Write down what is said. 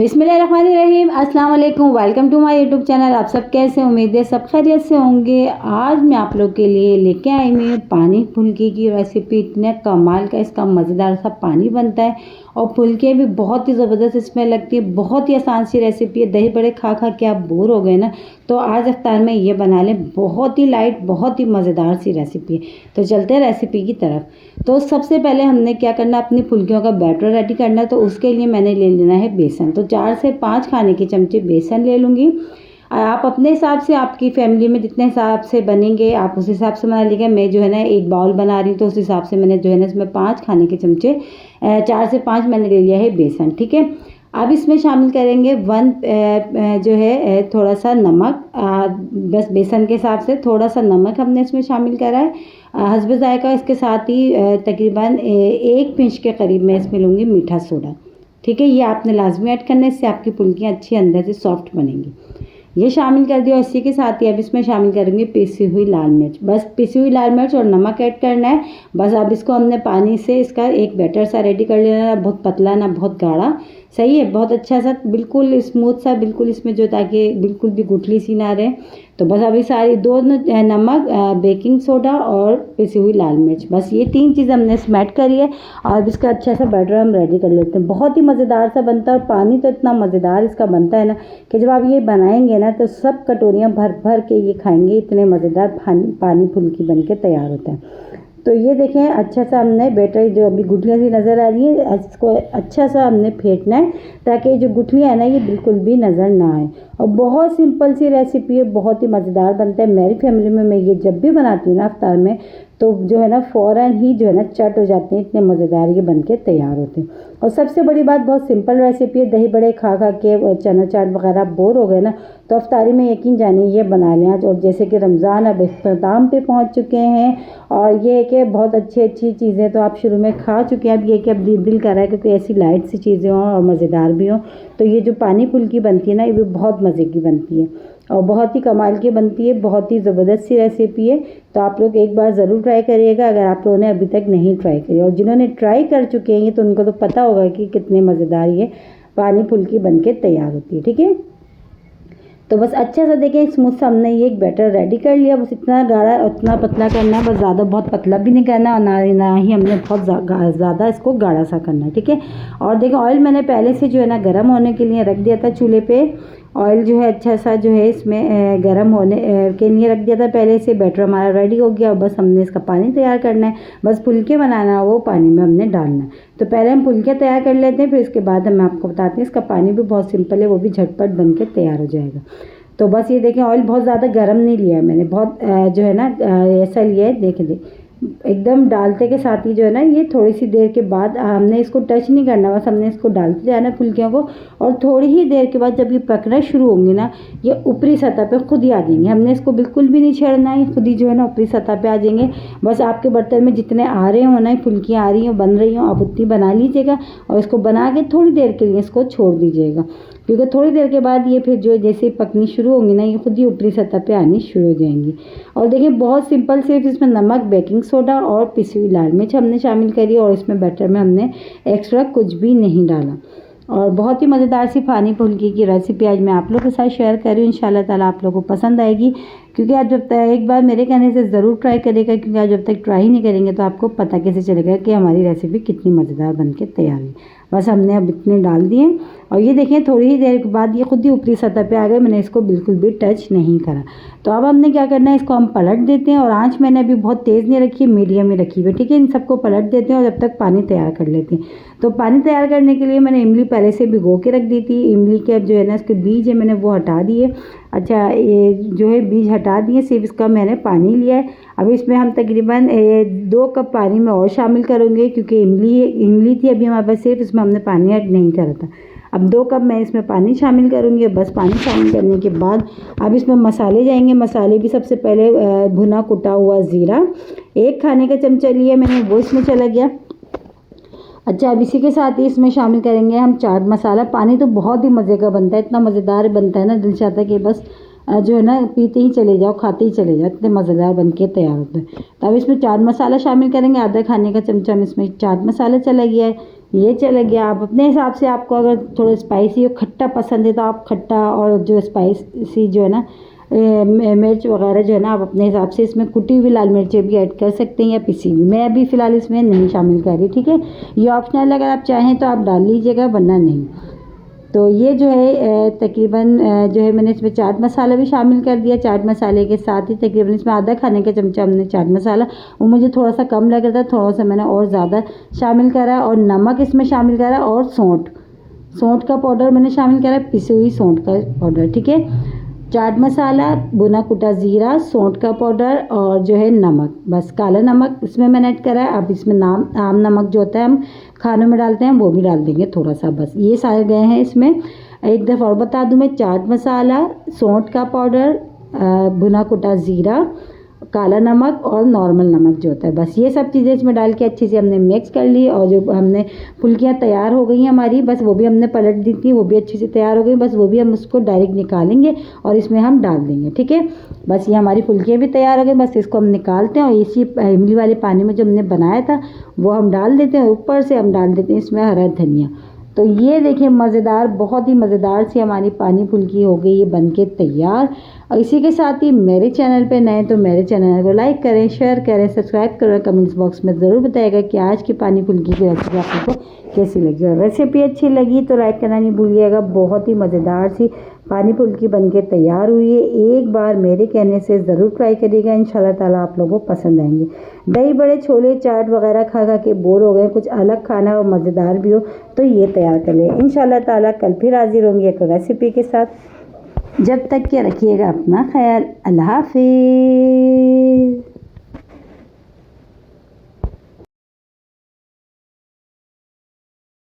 बिस्मिल्लाहिर्रहमानिर्रहीम, अस्सलाम वालेकुम। Welcome to my YouTube channel. आप सब कैसे, उम्मीद है सब खैरियत से होंगे। आज मैं आप लोग के लिए लेके आई हूँ पानी फुल्की की रेसिपी। इतने कमाल का इसका मज़ेदार सा पानी बनता है और फुल्के भी बहुत ही ज़बरदस्त इसमें लगती है। बहुत ही आसान सी रेसिपी है। दही बड़े खा खा के आप बोर हो गए ना, तो आज इफ्तार में ये बना लें। बहुत ही लाइट, बहुत ही मज़ेदार सी रेसिपी है। तो चलते हैं रेसिपी की तरफ। तो सबसे पहले हमने क्या करना, अपनी फुल्कियों का बैटर रेडी करना है। तो उसके लिए मैंने ले लेना है बेसन। तो 4 से 5 खाने के चमचे बेसन ले लूँगी। आप अपने हिसाब से, आपकी फैमिली में जितने हिसाब से बनेंगे आप उस हिसाब से बना लीजिएगा। मैं जो है ना एक बाउल बना रही हूँ, तो उस हिसाब से मैंने जो है ना इसमें 5 खाने के चमचे 4 से 5 मैंने ले लिया है बेसन। ठीक है। अब इसमें शामिल करेंगे जो है थोड़ा सा नमक। बस बेसन के हिसाब से थोड़ा सा नमक हमने इसमें शामिल करा है हस्ब ज़ायका। इसके साथ ही तकरीबन 1 पिंच के करीब मैं इसमें लूँगी मीठा सोडा। ठीक है, ये आपने लाजमी ऐड करना है, इससे आपकी फुल्कियाँ अच्छी अंदर से सॉफ्ट बनेंगी। ये शामिल कर दिया। इसी के साथ ही अब इसमें शामिल करेंगे पिसी हुई लाल मिर्च। बस पिसी हुई लाल मिर्च और नमक ऐड करना है। बस अब इसको हमने पानी से इसका एक बैटर सा रेडी कर लेना है। बहुत पतला ना बहुत गाढ़ा, सही है। बहुत अच्छा सा, बिल्कुल स्मूथ सा, बिल्कुल इसमें जो, ताकि बिल्कुल भी गुठली सी ना रहे। तो बस अभी सारी नमक, बेकिंग सोडा और पिसी हुई लाल मिर्च, बस ये 3 चीज़ हमने इसमें ऐड करी है। और इसका अच्छा सा बैटर हम रेडी कर लेते हैं। बहुत ही मज़ेदार सा बनता है और पानी तो इतना मज़ेदार इसका बनता है ना कि जब आप ये बनाएंगे ना तो सब कटोरियाँ भर भर के ये खाएंगे। इतने मज़ेदार पानी फुल्की बन के तैयार होता है। तो ये देखें, अच्छा सा हमने बैटर, जो अभी गुठलियाँ सी नज़र आ रही है, इसको अच्छा सा हमने फेंटना है ताकि जो गुठलियाँ है ना ये बिल्कुल भी नज़र ना आए। और बहुत सिंपल सी रेसिपी है, बहुत ही मज़ेदार बनता है। मेरी फैमिली में मैं ये जब भी बनाती हूँ ना इफ्तार में, तो जो है ना फ़ौरन ही जो है ना चट हो जाते हैं। इतने मज़ेदार ये बन के तैयार होते हैं। और सबसे बड़ी बात, बहुत सिंपल रेसिपी है। दही बड़े खा खा के, चना चाट वगैरह बोर हो गए ना, तो इफ्तारी में यकीन जानिए ये बना लें आज। और जैसे कि रमज़ान अब इख्तिताम पे पहुंच चुके हैं और ये है कि बहुत अच्छी अच्छी चीज़ें तो आप शुरू में खा चुके हैं। अब ये कि अब दिल कर रहा है क्योंकि ऐसी लाइट सी चीज़ें हों और मज़ेदार भी हों। तो ये जो पानी फुल्की बनती है ना, ये भी बहुत मज़े की बनती है और बहुत ही कमाल की बनती है। बहुत ही ज़बरदस्त सी रेसिपी है। तो आप लोग एक बार ज़रूर ट्राई करिएगा अगर आप लोगों ने अभी तक नहीं ट्राई करी। और जिन्होंने ट्राई कर चुके हैं तो उनको तो पता होगा कि कितने मज़ेदार ये पानी फुल्की बन के तैयार होती है। ठीक है। तो बस अच्छा सा देखें, स्मूथ सा हमने ये एक बैटर रेडी कर लिया। बस इतना गाढ़ा, उतना पतला करना है, बस ज़्यादा बहुत पतला भी नहीं करना और ना ही हमने बहुत ज़्यादा इसको गाढ़ा सा करना है। ठीक है। और देखिए, ऑयल मैंने पहले से जो है ना गर्म होने के लिए रख दिया था चूल्हे पे। ऑयल जो है अच्छा सा जो है इसमें गर्म होने के लिए रख दिया था पहले से। बैटर हमारा रेडी हो गया और बस हमने इसका पानी तैयार करना है। बस फुल्के बनाना है, वो पानी में हमने डालना है। तो पहले हम फुल्के तैयार कर लेते हैं, फिर इसके बाद हम आपको बताते हैं। इसका पानी भी बहुत सिंपल है, वो भी झटपट बन के तैयार हो जाएगा। तो बस ये देखें, ऑयल बहुत ज़्यादा गर्म नहीं लिया है मैंने, बहुत जो है ना ऐसा लिया है। देखें एकदम डालते के साथ ही जो है ना, ये थोड़ी सी देर के बाद हमने इसको टच नहीं करना, बस हमने इसको डालते जाना फुल्कियों को। और थोड़ी ही देर के बाद जब ये पकना शुरू होंगी ना, ये ऊपरी सतह पे खुद ही आ जाएंगे। हमने इसको बिल्कुल भी नहीं छेड़ना है, खुद ही जो है ना ऊपरी सतह पे आ जाएंगे। बस आपके बर्तन में जितने आ रहे हो ना, फुल्कियाँ आ रही हो, बन रही हो, आप उतनी बना लीजिएगा और इसको बना के थोड़ी देर के लिए इसको छोड़ दीजिएगा। क्योंकि थोड़ी देर के बाद ये फिर जो जैसे पकनी शुरू होंगी ना, ये खुद ही ऊपरी सतह पे आनी शुरू हो जाएंगी। और देखिए, बहुत सिंपल, सिर्फ इसमें नमक, बेकिंग सोडा और पिसी हुई लाल मिर्च हमने शामिल करी और इसमें बैटर में हमने एक्स्ट्रा कुछ भी नहीं डाला। और बहुत ही मज़ेदार सी पानी फुल्की की रेसिपी आज मैं आप लोगों के साथ शेयर कर रही हूँ। इंशाल्लाह ताला आप लोगों को पसंद आएगी। क्योंकि आज जब तक एक बार मेरे कहने से ज़रूर ट्राई करेगा, क्योंकि आज जब तक ट्राई नहीं करेंगे तो आपको पता कैसे चलेगा कि हमारी रेसिपी कितनी मज़ेदार बन के तैयार है। बस हमने अब इतने डाल दिए और ये देखें, थोड़ी ही देर के बाद ये खुद ही ऊपरी सतह पे आ गए। मैंने इसको बिल्कुल भी टच नहीं करा। तो अब हमने क्या करना है, इसको हम पलट देते हैं। और आंच मैंने अभी बहुत तेज़ नहीं रखी है, मीडियम में रखी हुई है। ठीक है। इन सबको पलट देते हैं और जब तक पानी तैयार कर लेते हैं। तो पानी तैयार करने के लिए मैंने इमली पहले से भिगो के रख दी थी। इमली के अब जो है ना इसके बीज है, मैंने वो हटा दिए। अच्छा, ये जो है बीज हटा दिए, सिर्फ इसका मैंने पानी लिया है। अब इसमें हम तकरीबन 2 कप पानी में और शामिल करेंगे, क्योंकि इमली थी अभी हमारे पास, सिर्फ इसमें हमने पानी ऐड नहीं करा था। अब 2 कप मैं इसमें पानी शामिल करूँगी। बस पानी शामिल करने के बाद अब इसमें मसाले जाएंगे। मसाले भी सबसे पहले भुना कुटा हुआ ज़ीरा 1 खाने का चमचा लिया मैंने, वो इसमें चला गया। अच्छा, अब इसी के साथ ही इसमें शामिल करेंगे हम चाट मसाला। पानी तो बहुत ही मज़े का बनता है, इतना मज़ेदार बनता है ना, दिल चाहता है कि बस जो है ना पीते ही चले जाओ, खाते ही चले जाओ, इतने मज़ेदार बन के तैयार होते हैं। तो अब इसमें चाट मसाला शामिल करेंगे, आधा खाने का चमचा हम इसमें चाट मसाला चला गया है, ये चला गया। आप अपने हिसाब से, आपको अगर थोड़ा स्पाइसी और खट्टा पसंद है तो आप खट्टा और जो स्पाइसी जो है ना मिर्च वगैरह जो है ना आप अपने हिसाब से इसमें कुटी हुई लाल मिर्चें भी ऐड कर सकते हैं या पिसी हुई। मैं अभी फ़िलहाल इसमें नहीं शामिल कर रही, ठीक है। ये ऑप्शनल, अगर आप चाहें तो आप डाल लीजिएगा, वरना नहीं। तो ये जो है तकरीबन जो है मैंने इसमें चाट मसाला भी शामिल कर दिया। चाट मसाले के साथ ही तकरीबन इसमें आधा खाने का चमचा हमने चाट मसाला, वो मुझे थोड़ा सा कम लग रहा था, थोड़ा सा मैंने और ज़्यादा शामिल करा। और नमक इसमें शामिल करा, और सौंठ का पाउडर मैंने शामिल करा, पिसी हुई सौंठ का पाउडर, ठीक है। चाट मसाला, भुना कुटा ज़ीरा, सौंठ का पाउडर और जो है नमक, बस काला नमक इसमें मैंने ऐड करा है। अब इसमें आम नमक जो होता है हम खानों में डालते हैं वो भी डाल देंगे थोड़ा सा, बस ये सारे गए हैं इसमें। एक दफ़ा और बता दूं मैं, चाट मसाला, सौंठ का पाउडर, भुना कुटा ज़ीरा, काला नमक और नॉर्मल नमक जो होता है, बस ये सब चीज़ें इसमें डाल के अच्छे से हमने मिक्स कर ली। और जो हमने फुल्कियाँ तैयार हो गई हैं हमारी, बस वो भी हमने पलट दी थी, वो भी अच्छे से तैयार हो गई, बस वो भी हम उसको डायरेक्ट निकालेंगे और इसमें हम डाल देंगे, ठीक है। बस ये हमारी फुल्कियाँ भी तैयार हो गई, बस इसको हम निकालते हैं और इसी इमली वाले पानी में जो हमने बनाया था वो हम डाल देते हैं। ऊपर से हम डाल देते हैं इसमें हरा धनिया। तो ये देखिए मज़ेदार, बहुत ही मज़ेदार सी हमारी पानी फुल्की हो गई, ये बनके तैयार। और इसी के साथ ही मेरे चैनल पे नए तो मेरे चैनल को लाइक करें, शेयर करें, सब्सक्राइब करें। कमेंट्स बॉक्स में ज़रूर बताइएगा कि आज की पानी फुल्की की रेसिपी आप लोगों को कैसी लगी। और रेसिपी अच्छी लगी तो लाइक करना नहीं भूलिएगा। बहुत ही मज़ेदार सी पानी फुल्की बनके तैयार हुई है। एक बार मेरे कहने से ज़रूर ट्राई करिएगा, इंशाल्लाह ताला आप लोगों को पसंद आएंगे। दही बड़े, छोले, चाट वगैरह खा खा के बोर हो गए, कुछ अलग खाना और मज़ेदार भी हो तो ये तैयार कर लें। इंशाल्लाह ताला कल फिर हाजिर होंगी एक रेसिपी के साथ। जब तक के रखिएगा अपना ख्याल। अल्लाह हाफिज़।